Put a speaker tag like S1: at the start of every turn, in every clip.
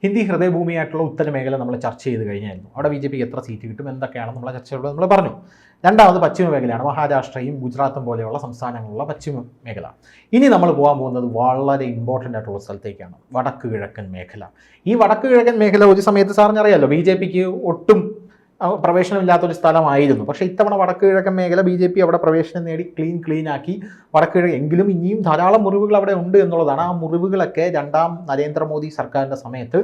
S1: ഹിന്ദി ഹൃദയഭൂമിയായിട്ടുള്ള ഉത്തര മേഖല നമ്മൾ ചർച്ച ചെയ്ത് കഴിഞ്ഞായിരുന്നു. അവിടെ BJP എത്ര സീറ്റ് കിട്ടും എന്തൊക്കെയാണ് നമ്മളെ ചർച്ചകളിലൂടെ നമ്മൾ പറഞ്ഞു. രണ്ടാമത് പശ്ചിമ മേഖലയാണ്. മഹാരാഷ്ട്രയും ഗുജറാത്തും പോലെയുള്ള സംസ്ഥാനങ്ങളുള്ള പശ്ചിമ മേഖല. ഇനി നമ്മൾ പോകാൻ പോകുന്നത് വളരെ ഇമ്പോർട്ടൻ്റ് ആയിട്ടുള്ള സ്ഥലത്തേക്കാണ്, വടക്ക് കിഴക്കൻ മേഖല. ഈ വടക്ക് കിഴക്കൻ മേഖല ഒരു സമയത്ത് സാറിനറിയാമല്ലോ BJPക്ക് ഒട്ടും പ്രവേശനമില്ലാത്തൊരു സ്ഥലമായിരുന്നു. പക്ഷേ ഇത്തവണ വടക്ക് കിഴക്കൻ മേഖല BJP അവിടെ പ്രവേശനം നേടി ക്ലീൻ ആക്കി. വടക്ക് കിഴക്ക് എങ്കിലും ഇനിയും ധാരാളം മുറിവുകൾ അവിടെ ഉണ്ട് എന്നുള്ളതാണ്. ആ മുറിവുകളൊക്കെ രണ്ടാം നരേന്ദ്രമോദി സർക്കാരിൻ്റെ സമയത്ത്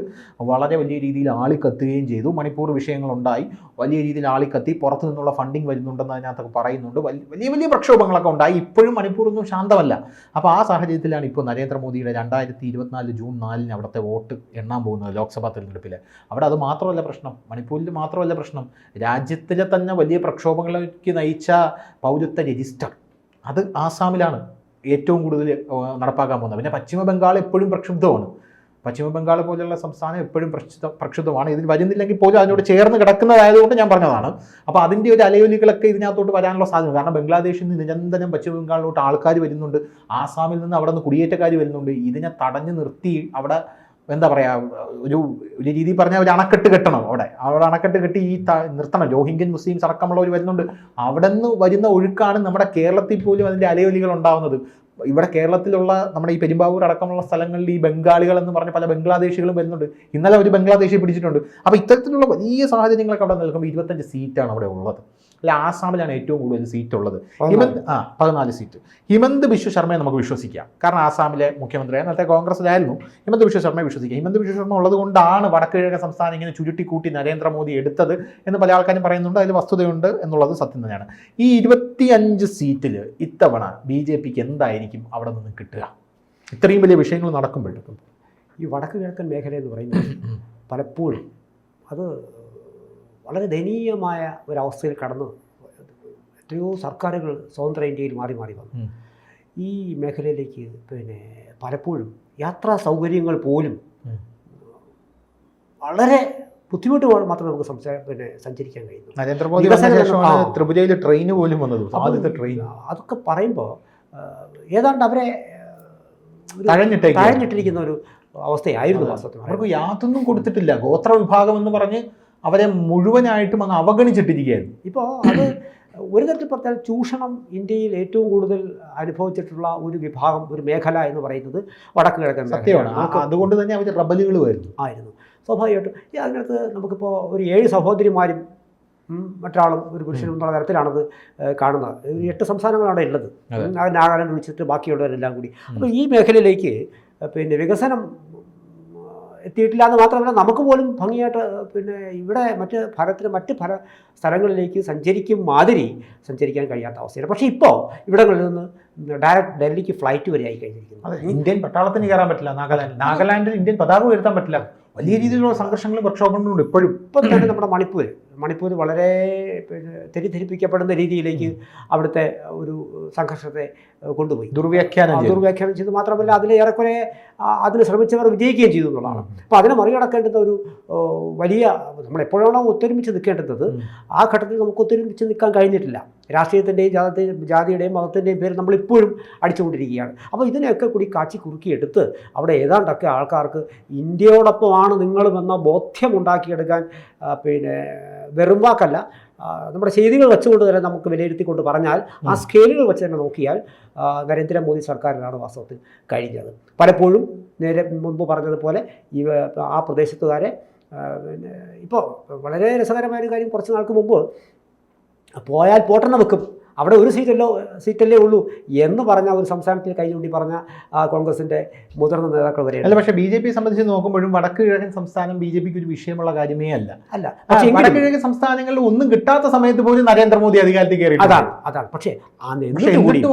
S1: വളരെ വലിയ രീതിയിൽ ആളിക്കത്തുകയും ചെയ്തു. മണിപ്പൂർ വിഷയങ്ങളുണ്ടായി, വലിയ രീതിയിൽ ആളിക്കത്തി, പുറത്തു നിന്നുള്ള ഫണ്ടിങ് വരുന്നുണ്ടെന്ന് അതിനകത്തൊക്കെ പറയുന്നുണ്ട്. വലിയ പ്രക്ഷോഭങ്ങളൊക്കെ ഉണ്ടായി. ഇപ്പോഴും മണിപ്പൂറൊന്നും ശാന്തമല്ല. അപ്പോൾ ആ സാഹചര്യത്തിലാണ് ഇപ്പോൾ നരേന്ദ്രമോദിയുടെ 2024 ജൂൺ 4 അവിടുത്തെ വോട്ട് എണ്ണാൻ പോകുന്നത് ലോക്സഭാ തെരഞ്ഞെടുപ്പിൽ. അവിടെ അത് മാത്രമല്ല പ്രശ്നം, മണിപ്പൂരിൽ മാത്രമല്ല പ്രശ്നം, രാജ്യത്തിലെ തന്നെ വലിയ പ്രക്ഷോഭങ്ങളിലേക്ക് നയിച്ച പൗരത്വ രജിസ്റ്റർ അത് ആസാമിലാണ് ഏറ്റവും കൂടുതൽ നടപ്പാക്കാൻ പോകുന്നത്. പിന്നെ പശ്ചിമ ബംഗാൾ എപ്പോഴും പ്രക്ഷുബ്ധമാണ്. പശ്ചിമ ബംഗാൾ പോലെയുള്ള സംസ്ഥാനം എപ്പോഴും പ്രക്ഷുബ്ധമാണ്. ഇതിൽ വരുന്നില്ലെങ്കിൽ പോലും അതിനോട് ചേർന്ന് കിടക്കുന്നതായതുകൊണ്ട് ഞാൻ പറഞ്ഞതാണ്. അപ്പോൾ അതിൻ്റെ ഒരു അലയൊലികളൊക്കെ ഇതിനകത്തോട്ട് വരാനുള്ള സാധ്യത, കാരണം ബംഗ്ലാദേശിൽ നിന്ന് നിരന്തരം പശ്ചിമ ബംഗാളിലോട്ട് ആൾക്കാർ വരുന്നുണ്ട്, ആസാമിൽ നിന്ന് അവിടെ നിന്ന് കുടിയേറ്റക്കാർ വരുന്നുണ്ട്. ഇതിനെ തടഞ്ഞു നിർത്തി അവിടെ എന്താ പറയുക, ഒരു രീതി പറഞ്ഞാൽ ഒരു അണക്കെട്ട് കെട്ടണം. അവിടെ അണക്കെട്ട് കെട്ടി നിർത്തണം. രോഹിംഗ്യൻ മുസ്ലിംസ് അടക്കമുള്ളവർ വരുന്നുണ്ട്. അവിടെ നിന്ന് വരുന്ന ഒഴുക്കാണ് നമ്മുടെ കേരളത്തിൽ പോലും അതിൻ്റെ അലയൊലികൾ ഉണ്ടാകുന്നത്. ഇവിടെ കേരളത്തിലുള്ള നമ്മുടെ ഈ പെരുമ്പാവൂർ അടക്കമുള്ള സ്ഥലങ്ങളിൽ ഈ ബംഗാളികൾ എന്ന് പറഞ്ഞ പല ബംഗ്ലാദേശികളും വരുന്നുണ്ട്. ഇന്നലെ ഒരു ബംഗ്ലാദേശി പിടിച്ചിട്ടുണ്ട്. അപ്പോൾ ഇത്തരത്തിലുള്ള വലിയ സാഹചര്യങ്ങളൊക്കെ അവിടെ നിൽക്കുമ്പോൾ 25 സീറ്റാണ് അവിടെ ഉള്ളത്. അല്ല, ആസാമിലാണ് ഏറ്റവും കൂടുതൽ സീറ്റ് ഉള്ളത്. 14 സീറ്റ്. ഹിമന്ത് ബിശ്വ ശർമ്മയെ നമുക്ക് വിശ്വസിക്കാം. കാരണം ആസാമിലെ മുഖ്യമന്ത്രിയായ നേരത്തെ കോൺഗ്രസിലായിരുന്നു. ഹിമന്ത് ബിശ്വ ശർമ്മയെ വിശ്വസിക്കാം. ഹിമന്ത് ബിശ്വ ശർമ്മ ഉള്ളത് കൊണ്ടാണ് വടക്ക് കിഴക്കൻ സംസ്ഥാനം ഇങ്ങനെ ചുരുട്ടിക്കൂട്ടി നരേന്ദ്രമോദി എടുത്തത് എന്ന് പല ആൾക്കാരും പറയുന്നുണ്ട്. അതിൽ വസ്തുതയുണ്ട് എന്നുള്ളത് സത്യം തന്നെയാണ്. ഈ 25 സീറ്റിൽ ഇത്തവണ BJPക്ക് എന്തായിരിക്കും അവിടെ നിന്ന് കിട്ടുക? ഇത്രയും വലിയ വിഷയങ്ങൾ നടക്കുമ്പോഴേക്കും
S2: ഈ വടക്ക് കിഴക്കൻ മേഖല എന്ന് പറയുന്നത് പലപ്പോഴും അത് വളരെ ദയനീയമായ ഒരവസ്ഥയിൽ കടന്ന് എത്രയോ സർക്കാരുകൾ സ്വതന്ത്ര ഇന്ത്യയിൽ മാറി വന്നു. ഈ മേഖലയിലേക്ക് പിന്നെ പലപ്പോഴും യാത്രാ സൗകര്യങ്ങൾ പോലും വളരെ ബുദ്ധിമുട്ട് മാത്രമേ നമുക്ക് സഞ്ചരിക്കാൻ കഴിയുന്നു.
S1: നരേന്ദ്രമോദി ത്രിപുരയിൽ ട്രെയിൻ പോലും വന്നത്, ആദ്യത്തെ ട്രെയിൻ.
S2: അതൊക്കെ പറയുമ്പോൾ ഏതാണ്ട് അവരെ താഴഞ്ഞിട്ടിരിക്കുന്ന ഒരു അവസ്ഥയായിരുന്നു. വാസ്തവത്തിൽ
S1: അവർക്ക് യാതൊന്നും കൊടുത്തിട്ടില്ല. ഗോത്ര വിഭാഗം എന്ന് പറഞ്ഞ് അവരെ മുഴുവനായിട്ടും അങ്ങ് അവഗണിച്ചിട്ടിരിക്കുകയായിരുന്നു.
S2: ഇപ്പോൾ അത് ഒരു തരത്തിൽ പറഞ്ഞാൽ ചൂഷണം ഇന്ത്യയിൽ ഏറ്റവും കൂടുതൽ അനുഭവിച്ചിട്ടുള്ള ഒരു വിഭാഗം, ഒരു മേഖല എന്ന് പറയുന്നത് വടക്ക് കിഴക്കൻ
S1: സത്യമാണ്. അതുകൊണ്ട് തന്നെ അവർ റബലുകൾ
S2: ആയിരുന്നു സ്വാഭാവികമായിട്ടും. അതിനകത്ത് നമുക്കിപ്പോൾ ഒരു 7 സഹോദരിമാരും മറ്റൊരാളും ഒരു പുരുഷനും എന്നുള്ള തരത്തിലാണത് കാണുന്നത്. 8 സംസ്ഥാനങ്ങളാണ് ഉള്ളത്. നാഗാലാൻഡ് വിളിച്ചിട്ട് ബാക്കിയുള്ളവരെല്ലാം കൂടി. അപ്പോൾ ഈ മേഖലയിലേക്ക് പിന്നെ വികസനം എത്തിയിട്ടില്ല എന്ന് മാത്രമല്ല, നമുക്ക് പോലും ഭംഗിയായിട്ട് പിന്നെ ഇവിടെ ഭാരതത്തിലെ മറ്റ് സ്ഥലങ്ങളിലേക്ക് സഞ്ചരിക്കാൻ കഴിയാത്ത അവസ്ഥയാണ്. പക്ഷേ ഇപ്പോൾ ഇവിടങ്ങളിൽ നിന്ന് ഡയറക്റ്റ് ഡൽഹിക്ക് ഫ്ലൈറ്റ് വരെ ആയി കഴിഞ്ഞിരിക്കുന്നു.
S1: ഇന്ത്യൻ പട്ടാളത്തിന് കയറാൻ പറ്റില്ല. നാഗാലാൻഡിൽ ഇന്ത്യൻ പതാക ഉയർത്താൻ പറ്റില്ല. വലിയ രീതിയിലുള്ള സംഘർഷങ്ങളും പ്രക്ഷോഭങ്ങളും ഉണ്ട് ഇപ്പോഴും.
S2: ഇപ്പം തന്നെ നമ്മുടെ മണിപ്പൂർ വളരെ തെറ്റിദ്ധരിപ്പിക്കപ്പെടുന്ന രീതിയിലേക്ക് അവിടുത്തെ ഒരു സംഘർഷത്തെ കൊണ്ടുപോയി ദുർവ്യാഖ്യാനം ചെയ്തു. മാത്രമല്ല അതിന് ശ്രമിച്ചവർ വിജയിക്കുകയും ചെയ്തു എന്നുള്ളതാണ്. അപ്പോൾ അതിനെ മറികടക്കേണ്ടുന്ന ഒരു വലിയ, നമ്മളെപ്പോഴാണോ ഒത്തൊരുമിച്ച് നിൽക്കേണ്ടത് ആ ഘട്ടത്തിൽ നമുക്ക് ഒത്തൊരുമിച്ച് നിൽക്കാൻ കഴിഞ്ഞിട്ടില്ല. രാഷ്ട്രീയത്തിൻ്റെയും ജാതിയുടെയും മതത്തിൻ്റെയും പേര് നമ്മളിപ്പോഴും അടിച്ചുകൊണ്ടിരിക്കുകയാണ്. അപ്പോൾ ഇതിനെയൊക്കെ കൂടി കാച്ചി കുറുക്കിയെടുത്ത് അവിടെ ഏതാണ്ടൊക്കെ ആൾക്കാർക്ക് ഇന്ത്യയോടൊപ്പമാണ് നിങ്ങളുമെന്ന ബോധ്യമുണ്ടാക്കിയെടുക്കാൻ പിന്നെ വെറും വാക്കല്ല, നമ്മുടെ ചെയ്തികൾ വെച്ചുകൊണ്ട് തന്നെ നമുക്ക് വിലയിരുത്തിക്കൊണ്ട് പറഞ്ഞാൽ ആ സ്കെയിലുകൾ വെച്ച് തന്നെ നോക്കിയാൽ നരേന്ദ്രമോദി സർക്കാരിനാണ് വാസ്തവത്തിൽ കഴിഞ്ഞത്. പലപ്പോഴും മുൻപ് പറഞ്ഞതുപോലെ ആ പ്രദേശത്തുകാരെ പിന്നെ ഇപ്പോൾ വളരെ രസകരമായൊരു കാര്യം, കുറച്ച് നാൾക്ക് മുമ്പ് പോയാൽ പോട്ടെന്ന് വെക്കും, അവിടെ ഒരു സീറ്റല്ലേ ഉള്ളൂ എന്ന് പറഞ്ഞ ഒരു സംസ്ഥാനത്തിൽ കൈചൂണ്ടി പറഞ്ഞ കോൺഗ്രസിൻ്റെ മുതിർന്ന നേതാക്കൾ വരെ.
S1: അല്ല, പക്ഷേ BJP സംബന്ധിച്ച് നോക്കുമ്പോഴും വടക്ക് കിഴക്കൻ സംസ്ഥാനം BJPക്ക് ഒരു വിഷയമുള്ള കാര്യമേ അല്ല. വടക്ക് കിഴക്കൻ സംസ്ഥാനങ്ങളിൽ ഒന്നും കിട്ടാത്ത സമയത്ത് പോലും നരേന്ദ്രമോദി അധികാരത്തിൽ കയറി.
S2: അതാണ്. പക്ഷേ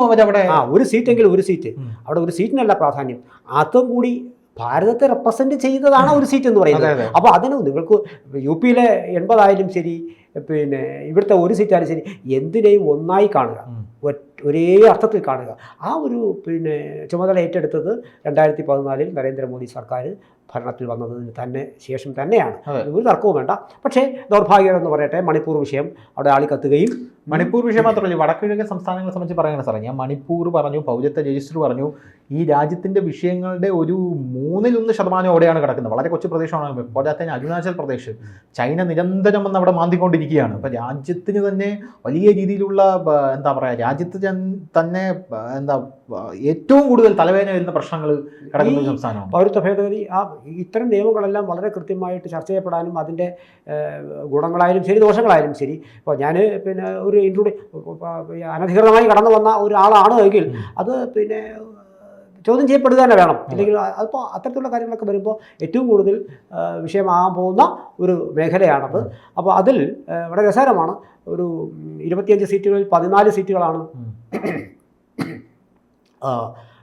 S2: അവരവിടെ ഒരു സീറ്റ് അവിടെ ഒരു സീറ്റിനല്ല പ്രാധാന്യം, അതും കൂടി ഭാരതത്തെ റെപ്രസെൻറ്റ് ചെയ്തതാണ് ഒരു സീറ്റ് എന്ന് പറയുന്നത്. അപ്പോൾ അതിന് നിങ്ങൾക്ക് UP-യിലെ 80 ആയാലും ശരി, പിന്നെ ഇവിടുത്തെ ഒരു സീറ്റായാലും ശരി, എന്തിനേയും ഒന്നായി കാണുക. ഒറ്റ ഒരേ അർത്ഥത്തിൽ കാണുക. ആ ഒരു ചുമതല ഏറ്റെടുത്തത് 2014 നരേന്ദ്രമോദി സർക്കാർ ഭരണത്തിൽ വന്നതിന് തന്നെ ശേഷം തന്നെയാണ്. ഒരു തർക്കവും വേണ്ട. പക്ഷേ ദൗർഭാഗ്യം എന്ന് പറയട്ടെ, മണിപ്പൂർ വിഷയം അവിടെ ആളിക്കത്തുകയും,
S1: മണിപ്പൂർ വിഷയം മാത്രമല്ല, വടക്കുകിഴക്കൻ സംസ്ഥാനങ്ങളെ സംബന്ധിച്ച് പറയുകയാണ് സാറേ. ഞാൻ മണിപ്പൂർ പറഞ്ഞു, പൗരത്വ രജിസ്റ്റർ പറഞ്ഞു, ഈ രാജ്യത്തിൻ്റെ വിഷയങ്ങളുടെ ഒരു 1% അവിടെയാണ് കിടക്കുന്നത്. വളരെ കൊച്ചു പ്രദേശമാണ്. പോരാത്തതിന് അരുണാചൽ പ്രദേശ് ചൈന നിരന്തരം വന്ന് അവിടെ മാന്തിക്കൊണ്ടിരിക്കുകയാണ്. അപ്പോൾ രാജ്യത്തിന് തന്നെ വലിയ രീതിയിലുള്ള എന്താ പറയുക, രാജ്യത്ത് തന്നെ ഏറ്റവും കൂടുതൽ തലവേദന വരുന്ന പ്രശ്നങ്ങൾ കിടക്കുന്ന ഒരു സംസ്ഥാനമാണ്.
S2: പൗരത്വ ഭേദഗതി ഇത്തരം നിയമങ്ങളെല്ലാം വളരെ കൃത്യമായിട്ട് ചർച്ച ചെയ്യപ്പെടാനും അതിൻ്റെ ഗുണങ്ങളായാലും ശരി ദോഷങ്ങളായാലും ശരി. ഇപ്പോൾ ഞാൻ ഒരു അനധികൃതമായി കടന്നു വന്ന ഒരാളാണ് എങ്കിൽ അത് ചോദ്യം ചെയ്യപ്പെടുക തന്നെ വേണം. അല്ലെങ്കിൽ അതിപ്പോൾ അത്തരത്തിലുള്ള കാര്യങ്ങളൊക്കെ വരുമ്പോൾ ഏറ്റവും കൂടുതൽ വിഷയമാകാൻ പോകുന്ന ഒരു മേഖലയാണത്. അപ്പോൾ അതിൽ വളരെ രസകരമാണ്. ഒരു 25 സീറ്റുകളിൽ 14 സീറ്റുകളാണ്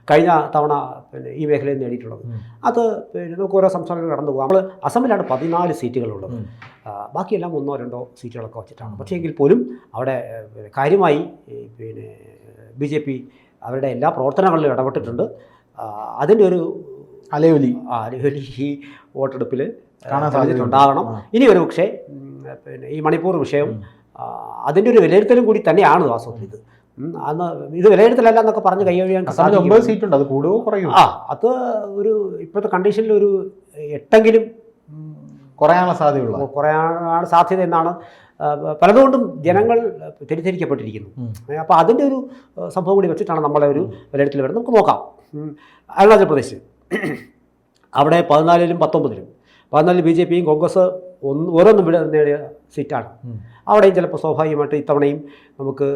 S2: കഴിഞ്ഞ തവണ ഈ മേഖലയിൽ നേടിയിട്ടുള്ളത്. അത് നമുക്ക് ഓരോ സംസ്ഥാനങ്ങൾ കടന്നു പോകാം. നമ്മൾ അസമിലാണ് 14 സീറ്റുകളുള്ളത്. ബാക്കിയെല്ലാം 1-2 സീറ്റുകളൊക്കെ വെച്ചിട്ടാണ്. പക്ഷേ എങ്കിൽ പോലും അവിടെ കാര്യമായി BJP അവരുടെ എല്ലാ പ്രവർത്തനങ്ങളിലും ഇടപെട്ടിട്ടുണ്ട്. അതിൻ്റെ ഒരു
S1: അലയൊലി
S2: ഈ വോട്ടെടുപ്പിൽ ഉണ്ടാകണം. ഇനി ഒരു പക്ഷേ ഈ മണിപ്പൂർ വിഷയം അതിൻ്റെ ഒരു വിലയിരുത്തലും കൂടി തന്നെയാണ് വാസ്തവത്തിൽ. ഇത് വിലയിരുത്തലല്ല എന്നൊക്കെ പറഞ്ഞ് കൈയൊഴിയാൻ
S1: 9 സീറ്റുണ്ട്. അത് കൂടുകയോ കുറയും.
S2: അത് ഒരു ഇപ്പോഴത്തെ കണ്ടീഷനിൽ ഒരു 8എങ്കിലും കുറയാനുള്ള സാധ്യത എന്നാണ് പലതുകൊണ്ടും ജനങ്ങൾ തെറ്റിദ്ധരിക്കപ്പെട്ടിരിക്കുന്നു. അപ്പോൾ അതിൻ്റെ ഒരു സംഭവം കൂടി വെച്ചിട്ടാണ് നമ്മളെ ഒരു വിലയിരുത്തൽ വരുന്നത്. നമുക്ക് നോക്കാം. അരുണാചൽ പ്രദേശ് അവിടെ 14-ലും 19-ലും 14 BJPയും കോൺഗ്രസ് ഓരോന്നും നേടിയ സീറ്റാണ്. അവിടെയും ചിലപ്പോൾ സ്വാഭാവികമായിട്ട് ഇത്തവണയും നമുക്ക്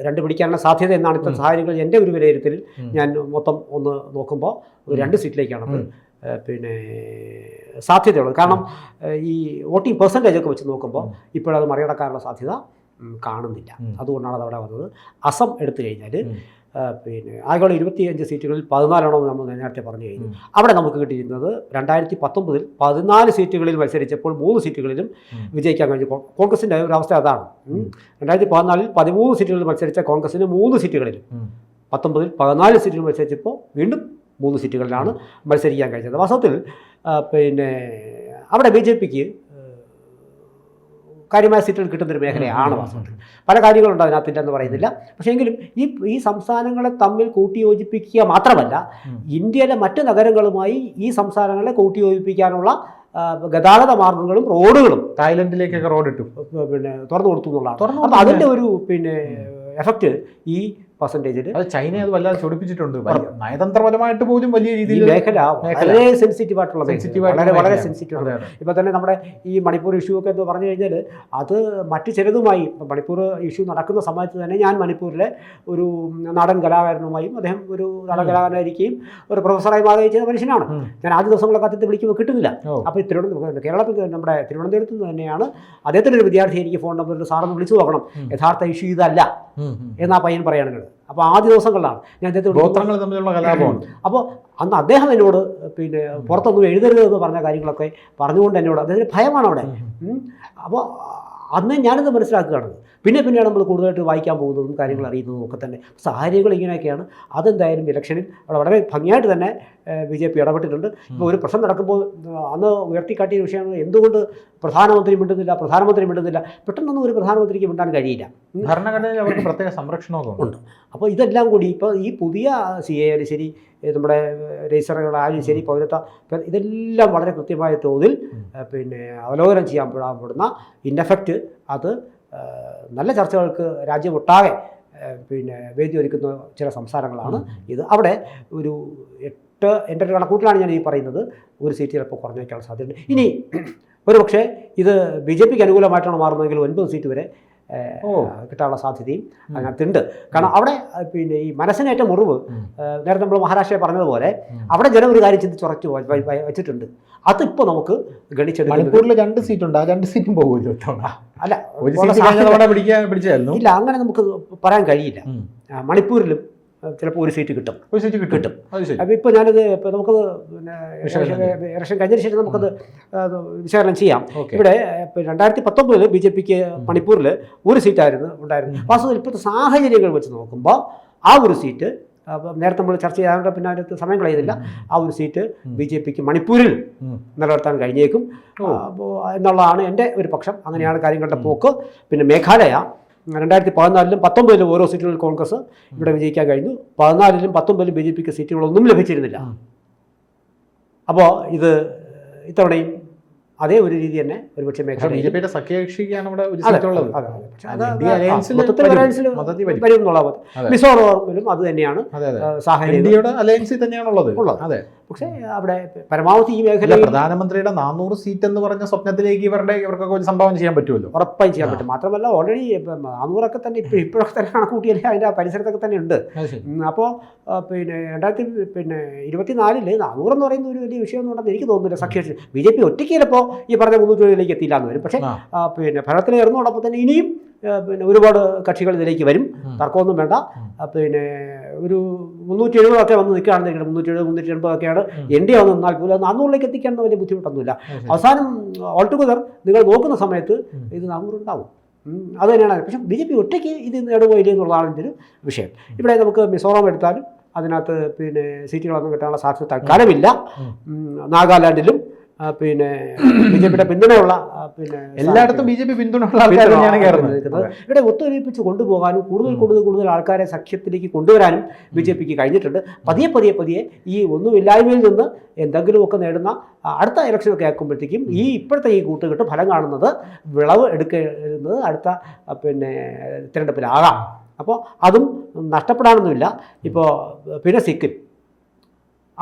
S2: 2 പിടിക്കാനുള്ള സാധ്യത എന്നാണ് ഇത്തരം സാഹചര്യങ്ങൾ എൻ്റെ ഒരു വിലയിരുത്തലിൽ ഞാൻ മൊത്തം ഒന്ന് നോക്കുമ്പോൾ ഒരു 2 സീറ്റിലേക്കാണ് സാധ്യതയുള്ളത്. കാരണം ഈ വോട്ടിംഗ് പെർസെൻറ്റേജ് ഒക്കെ വെച്ച് നോക്കുമ്പോൾ ഇപ്പോഴത് മറികടക്കാനുള്ള സാധ്യത കാണുന്നില്ല. അതുകൊണ്ടാണ് അത് അവിടെ വന്നത്. അസം എടുത്തു കഴിഞ്ഞാൽ ആകെ 25 സീറ്റുകളിൽ 14 നമ്മൾ നേരത്തെ പറഞ്ഞു കഴിഞ്ഞു. അവിടെ നമുക്ക് കിട്ടിയിരുന്നത് 2019 14 സീറ്റുകളിൽ മത്സരിച്ചപ്പോൾ 3 സീറ്റുകളിലും വിജയിക്കാൻ കഴിഞ്ഞു. കോൺഗ്രസിൻ്റെ ഒരു അവസ്ഥ അതാണ്. 2014 13 സീറ്റുകളിൽ മത്സരിച്ച കോൺഗ്രസിന് 3 സീറ്റുകളിലും 19 14 സീറ്റുകളിൽ മത്സരിച്ചപ്പോൾ വീണ്ടും 3 സീറ്റുകളിലാണ് മത്സരിക്കാൻ കഴിഞ്ഞത്. വാസ്തവത്തിൽ അവിടെ BJPക്ക് കാര്യമായ സീറ്റുകൾ കിട്ടുന്നൊരു മേഖലയാണ് വാസ്തവത്തിൽ. പല കാര്യങ്ങളുണ്ട് അതിനകത്തില്ലെന്ന് പറയുന്നില്ല. പക്ഷേ എങ്കിലും ഈ സംസ്ഥാനങ്ങളെ തമ്മിൽ കൂട്ടിയോജിപ്പിക്കുക മാത്രമല്ല, ഇന്ത്യയിലെ മറ്റ് നഗരങ്ങളുമായി ഈ സംസ്ഥാനങ്ങളെ കൂട്ടിയോജിപ്പിക്കാനുള്ള ഗതാഗത മാർഗങ്ങളും റോഡുകളും
S1: തായ്ലൻഡിലേക്കൊക്കെ റോഡ് ഇട്ടു
S2: തുറന്നു കൊടുത്തു എന്നുള്ളതാണ്. അപ്പോൾ അതിൻ്റെ ഒരു എഫക്റ്റ് ഈ പെർസെൻറ്റേജിൽ
S1: അത് ചൈനയെ അത് വല്ലാതെ ചൊടിപ്പിച്ചിട്ടുണ്ട്. നയതന്ത്രപരമായിട്ട് പോലും വലിയ രീതിയിൽ
S2: മേഖല വളരെ സെൻസിറ്റീവ് ആയിട്ടുള്ള വളരെ സെൻസിറ്റീവ് ആണ്. ഇപ്പോൾ തന്നെ നമ്മുടെ ഈ മണിപ്പൂർ ഇഷ്യൂ ഒക്കെ എന്ന് പറഞ്ഞു കഴിഞ്ഞാൽ അത് മറ്റു ചിലതുമായി മണിപ്പൂർ ഇഷ്യൂ നടക്കുന്ന സമയത്ത് തന്നെ ഞാൻ മണിപ്പൂരിലെ ഒരു നാടൻ കലാകാരനുമായും അദ്ദേഹം ഒരു നാടൻ കലാകാരനായിരിക്കുകയും ഒരു പ്രൊഫസറായി മാറുകയും ചെയ്ത മനുഷ്യനാണ്. ഞാൻ ആദ്യ ദിവസങ്ങളൊക്കെ അദ്ദേഹത്തെ വിളിക്കുമ്പോൾ കിട്ടുന്നില്ല. അപ്പോൾ കേരളത്തിൽ നമ്മുടെ തിരുവനന്തപുരത്ത് നിന്ന് തന്നെയാണ് അദ്ദേഹത്തിൻ്റെ ഒരു വിദ്യാർത്ഥി എനിക്ക് ഫോൺ നമ്പറിൽ സാറൊന്ന് വിളിച്ചു നോക്കണം, യഥാർത്ഥ ഇഷ്യൂ ഇതല്ല എന്നാ പയ്യൻ പറയാനുള്ളത്. അപ്പോൾ ആദ്യ ദിവസങ്ങളിലാണ് ഞാൻ
S1: ഗോത്രങ്ങൾ തമ്മിലുള്ള കലാപമാണ്.
S2: അപ്പോൾ അന്ന് അദ്ദേഹം എന്നോട് പുറത്തൊന്നും എഴുതരുത് എന്ന് പറഞ്ഞ കാര്യങ്ങളൊക്കെ പറഞ്ഞുകൊണ്ട് എന്നോട് അദ്ദേഹത്തിന് ഭയമാണ് അവിടെ. അപ്പോൾ അന്ന് ഞാനിത് മനസ്സിലാക്കുകയാണ്. പിന്നെയാണ് നമ്മൾ കൂടുതലായിട്ട് വായിക്കാൻ പോകുന്നതും കാര്യങ്ങൾ അറിയുന്നതും ഒക്കെ തന്നെ. സാഹചര്യങ്ങൾ ഇങ്ങനെയൊക്കെയാണ്. അതെന്തായാലും ഇലക്ഷനിൽ അവിടെ വളരെ ഭംഗിയായിട്ട് തന്നെ BJP ഇടപെട്ടിട്ടുണ്ട്. ഇപ്പോൾ ഒരു പ്രശ്നം നടക്കുമ്പോൾ അന്ന് ഉയർത്തിക്കാട്ടിയ വിഷയങ്ങൾ എന്തുകൊണ്ട് പ്രധാനമന്ത്രി മിണ്ടുന്നില്ല. പെട്ടെന്നൊന്നും ഒരു പ്രധാനമന്ത്രിക്ക് മിണ്ടാൻ കഴിയില്ല.
S1: ഭരണഘടനയിൽ അവർക്ക് പ്രത്യേക സംരക്ഷണമൊക്കെ ഉണ്ട്.
S2: അപ്പോൾ ഇതെല്ലാം കൂടി ഇപ്പോൾ ഈ പുതിയ CA ആയാലും ശരി, നമ്മുടെ രജിസ്റ്ററുകളായാലും ശരി, പൗരത്വ ഇതെല്ലാം വളരെ കൃത്യമായ തോതിൽ അവലോകനം ചെയ്യാൻ ഇൻഎഫക്റ്റ് അത് നല്ല ചർച്ചകൾക്ക് രാജ്യമൊട്ടാകെ വേദി ഒരുക്കുന്ന ചില സംസ്ഥാനങ്ങളാണ് ഇത്. അവിടെ ഒരു 8 എൻ്റെ ഒരു കണക്കൂട്ടിലാണ് ഞാൻ ഈ പറയുന്നത്, ഒരു സീറ്റ് ചിലപ്പോൾ കുറഞ്ഞേക്കാനുള്ള സാധ്യതയുണ്ട്. ഇനി ഒരു പക്ഷേ ഇത് BJPക്ക് അനുകൂലമായിട്ടാണ് മാറുന്നതെങ്കിൽ 9 സീറ്റ് വരെ കിട്ടാനുള്ള സാധ്യതയും അതിനകത്തുണ്ട്. കാരണം അവിടെ ഈ മനസ്സിനേറ്റ മുറിവ് നേരത്തെ നമ്മൾ മഹാരാഷ്ട്രയെ പറഞ്ഞതുപോലെ അവിടെ ജനം ഒരു കാര്യം ചിന്തിച്ചുറച്ചു വെച്ചിട്ടുണ്ട്. അതിപ്പോൾ നമുക്ക് ഗണിച്ചെടുക്കും.
S1: മണിപ്പൂരിൽ 2 സീറ്റുണ്ട്. ആ 2 സീറ്റും പോകുമല്ലോ.
S2: അല്ല,
S1: ഇല്ല,
S2: അങ്ങനെ നമുക്ക് പറയാൻ കഴിയില്ല. മണിപ്പൂരിലും ചിലപ്പോൾ ഒരു സീറ്റ് കിട്ടും. അപ്പോൾ ഇപ്പോൾ ഞാനിത് നമുക്കത് ഇലക്ഷൻ കഴിഞ്ഞതിന് ശേഷം നമുക്കത് വിശകലനം ചെയ്യാം. ഇവിടെ 2019 BJPക്ക് മണിപ്പൂരിൽ ഒരു സീറ്റായിരുന്നു ഉണ്ടായിരുന്നു. വാസ്തവത്തിൽ ഇപ്പോഴത്തെ സാഹചര്യങ്ങൾ വെച്ച് നോക്കുമ്പോൾ ആ ഒരു സീറ്റ് നേരത്തെ നമ്മൾ ചർച്ച ചെയ്യാതെ പിന്നെ അതിനകത്ത് സമയം കളയുന്നില്ല. ആ ഒരു സീറ്റ് BJPക്ക് മണിപ്പൂരിൽ നിലനിർത്താൻ കഴിഞ്ഞേക്കും എന്നുള്ളതാണ് എൻ്റെ ഒരു പക്ഷം. അങ്ങനെയാണ് കാര്യങ്ങളുടെ പോക്ക്. പിന്നെ മേഘാലയ 2014-ലും 2019-ലും ഓരോ സീറ്റുകളിൽ കോൺഗ്രസ് ഇവിടെ വിജയിക്കാൻ കഴിഞ്ഞു. 2014-ലും 2019-ലും BJPക്ക് സീറ്റുകളൊന്നും ലഭിച്ചിരുന്നില്ല. അപ്പോൾ ഇത് ഇത്തവണയും അതേ ഒരു രീതി തന്നെ ഒരുപക്ഷെ
S1: ബിജെപിയുടെ സഖ്യകക്ഷിക്കാണ് ഇവിടെ ഒരു
S2: വരും എന്നുള്ളത്. മിസോറാമിലും അത് തന്നെയാണ് സാഹചര്യം,
S1: അലയൻസിൽ തന്നെയാണുള്ളത്.
S2: പക്ഷേ അവിടെ പരമാവധി ഈ മേഖല
S1: പ്രധാനമന്ത്രിയുടെ 400 സീറ്റ് എന്ന് പറഞ്ഞ സ്വപ്നത്തിലേക്ക് ഇവർക്കൊക്കെ ഒരു സംഭാവന ചെയ്യാൻ പറ്റുമല്ലോ.
S2: ഉറപ്പായും ചെയ്യാൻ പറ്റും. മാത്രമല്ല ഓൾറെഡി 400 തന്നെ ഇപ്പോഴൊക്കെ തന്നെ കണക്കൂട്ടിയാലേ അതിൻ്റെ പരിസരത്തൊക്കെ തന്നെ ഉണ്ട്. അപ്പോൾ പിന്നെ 2024 400 എന്ന് പറയുന്ന ഒരു വലിയ വിഷയമൊന്നും ഉണ്ടെന്ന് എനിക്ക് തോന്നുന്നില്ല. സഖ്യകക്ഷി BJP ഒറ്റയ്ക്ക് ചിലപ്പോൾ ഈ പറഞ്ഞ 300 എത്തിയില്ല എന്ന് വരും. പക്ഷേ പിന്നെ ഭരണത്തിലേറുന്നതോടൊപ്പം തന്നെ ഇനിയും പിന്നെ ഒരുപാട് കക്ഷികൾ ഇതിലേക്ക് വരും, തർക്കമൊന്നും വേണ്ട. പിന്നെ ഒരു 370 വന്ന് നിൽക്കുകയാണെന്ന് 370-380 NDA വന്ന് നിന്നാൽ പോലും 400 എത്തിക്കാൻ വലിയ ബുദ്ധിമുട്ടൊന്നുമില്ല. അവസാനം ഓൾടുഗദർ നിങ്ങൾ നോക്കുന്ന സമയത്ത് ഇത് 400 ഉണ്ടാവും. അത് തന്നെയാണ്. പക്ഷേ BJP ഒറ്റയ്ക്ക് ഇത് നേടുകയോ ഇല്ല എന്നുള്ളതാണ് എൻ്റെ ഒരു വിഷയം. ഇവിടെ നമുക്ക് മിസോറാം എടുത്താലും അതിനകത്ത് പിന്നെ സീറ്റുകളൊന്നും കിട്ടാനുള്ള സാധ്യത തൽക്കാലമില്ല. നാഗാലാൻഡിലും പിന്നെ BJPയുടെ പിന്തുണയുള്ള പിന്നെ
S1: എല്ലായിടത്തും BJP പിന്തുണയുള്ള ആൾക്കാരാണ് കയറുന്നത്.
S2: ഇവിടെ ഒത്തൊരുമിപ്പിച്ച് കൊണ്ടുപോകാനും കൂടുതൽ ആൾക്കാരെ സഖ്യത്തിലേക്ക് കൊണ്ടുവരാനും BJPക്ക് കഴിഞ്ഞിട്ടുണ്ട്. പതിയെ ഈ ഒന്നുമില്ലായ്മയിൽ നിന്ന് എന്തെങ്കിലുമൊക്കെ നേടുന്ന അടുത്ത ഇലക്ഷനൊക്കെ ആക്കുമ്പോഴത്തേക്കും ഇപ്പോഴത്തെ ഈ കൂട്ടുകെട്ട് ഫലം കാണുന്നത് വിളവ് എടുക്കുന്നത് അടുത്ത പിന്നെ തിരഞ്ഞെടുപ്പിലാകാം. അപ്പോൾ അതും നഷ്ടപ്പെടാനൊന്നുമില്ല. ഇപ്പോൾ പിന്നെ സിക്കിം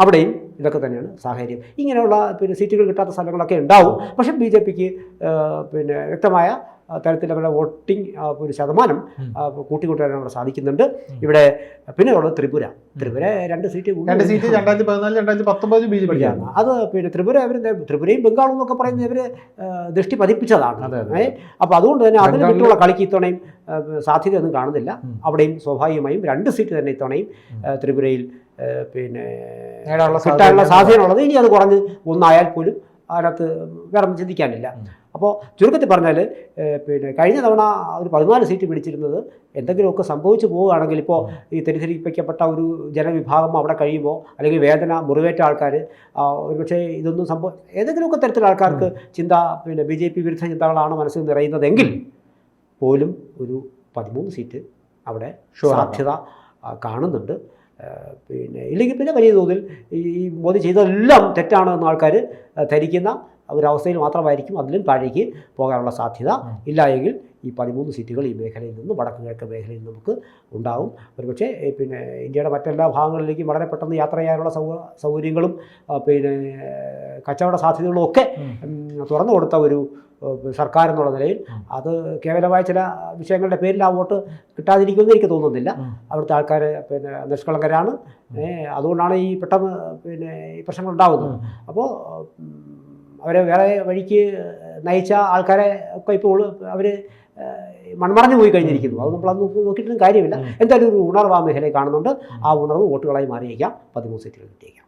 S2: അവിടെയും ഇതൊക്കെ തന്നെയാണ് സാഹചര്യം. ഇങ്ങനെയുള്ള പിന്നെ സീറ്റുകൾ കിട്ടാത്ത സ്ഥലങ്ങളൊക്കെ ഉണ്ടാവും. പക്ഷേ BJPക്ക് പിന്നെ വ്യക്തമായ തരത്തിൽ അവരുടെ വോട്ടിംഗ് ഒരു ശതമാനം കൂട്ടിക്കൊണ്ടുവരാൻ സാധിക്കുന്നുണ്ട്. ഇവിടെ പിന്നെ ഉള്ളത് ത്രിപുര 2 സീറ്റ്
S1: 2014-2019 BJPക്കാണ്.
S2: അത് പിന്നെ ത്രിപുരയും ബംഗാളും എന്നൊക്കെ പറയുന്നത് ഇവർ ദൃഷ്ടി പതിപ്പിച്ചതാണ്. അപ്പോൾ അതുകൊണ്ട് തന്നെ അതിന് ചുറ്റുമുള്ള കളിക്ക് ഇത്തവണയും സാധ്യതയൊന്നും കാണുന്നില്ല. അവിടെയും സ്വാഭാവികമായും 2 സീറ്റ് തന്നെ ഇത്തവണയും ത്രിപുരയിൽ പിന്നെ കിട്ടാനുള്ള സാധ്യതയുള്ളത്. ഇനി അത് കുറഞ്ഞ് ഒന്നായാൽ പോലും അതിനകത്ത് വേറെ ചിന്തിക്കാനില്ല. അപ്പോൾ ചുരുക്കത്തിൽ പറഞ്ഞാൽ പിന്നെ കഴിഞ്ഞ തവണ ഒരു 14 സീറ്റ് പിടിച്ചിരുന്നത് എന്തെങ്കിലുമൊക്കെ സംഭവിച്ചു പോവുകയാണെങ്കിൽ ഇപ്പോൾ ഈ തെറ്റിദ്ധരിപ്പിക്കപ്പെട്ട ഒരു ജനവിഭാഗം അവിടെ കഴിയുമ്പോൾ അല്ലെങ്കിൽ വേദന മുറിവേറ്റ ആൾക്കാർ ഒരുപക്ഷെ ഇതൊന്നും ഏതെങ്കിലുമൊക്കെ തരത്തിലുള്ള ആൾക്കാർക്ക് പിന്നെ BJP വിരുദ്ധ ചിന്തകളാണ് മനസ്സിൽ നിറയുന്നതെങ്കിൽ പോലും ഒരു 13 സീറ്റ് അവിടെ സാധ്യത കാണുന്നുണ്ട്. പിന്നെ ഇല്ലെങ്കിൽ പിന്നെ വലിയ തോതിൽ ഈ മോദി ചെയ്തതെല്ലാം തെറ്റാണെന്ന് ആൾക്കാർ ധരിക്കുന്ന ഒരവസ്ഥയിൽ മാത്രമായിരിക്കും അതിലും താഴേക്ക് പോകാനുള്ള സാധ്യത. ഇല്ല എങ്കിൽ ഈ 13 സീറ്റുകൾ ഈ മേഖലയിൽ നിന്ന് വടക്ക് കിഴക്ക് മേഖലയിൽ നിന്ന് നമുക്ക് ഉണ്ടാവും. ഒരുപക്ഷെ പിന്നെ ഇന്ത്യയുടെ മറ്റെല്ലാ ഭാഗങ്ങളിലേക്കും വളരെ പെട്ടെന്ന് യാത്ര ചെയ്യാനുള്ള സൗകര്യങ്ങളും പിന്നെ കച്ചവട സാധ്യതകളും ഒക്കെ തുറന്നു കൊടുത്ത ഒരു സർക്കാർ എന്നുള്ള നിലയിൽ അത് കേവലമായ ചില വിഷയങ്ങളുടെ പേരിൽ ആ വോട്ട് കിട്ടാതിരിക്കുമെന്ന് എനിക്ക് തോന്നുന്നില്ല. അവിടുത്തെ ആൾക്കാർ പിന്നെ നിഷ്കളങ്കരാണ്. അതുകൊണ്ടാണ് ഈ പെട്ടെന്ന് പിന്നെ ഈ പ്രശ്നങ്ങൾ ഉണ്ടാകുന്നത്. അപ്പോൾ അവരെ വേറെ വഴിക്ക് നയിച്ച ആൾക്കാരെ ഒക്കെ ഇപ്പോൾ അവർ മൺമറഞ്ഞു പോയി കഴിഞ്ഞിരിക്കുന്നു. അത് നമ്മളത് നോക്കിയിട്ടും കാര്യമില്ല. എന്തായാലും ഒരു ഉണർവ് ആ മേഖലയിൽ കാണുന്നുണ്ട്. ആ ഉണർവ് വോട്ടുകളായി മാറിയേക്കാം. 13 സീറ്റുകൾ കിട്ടിയേക്കാം.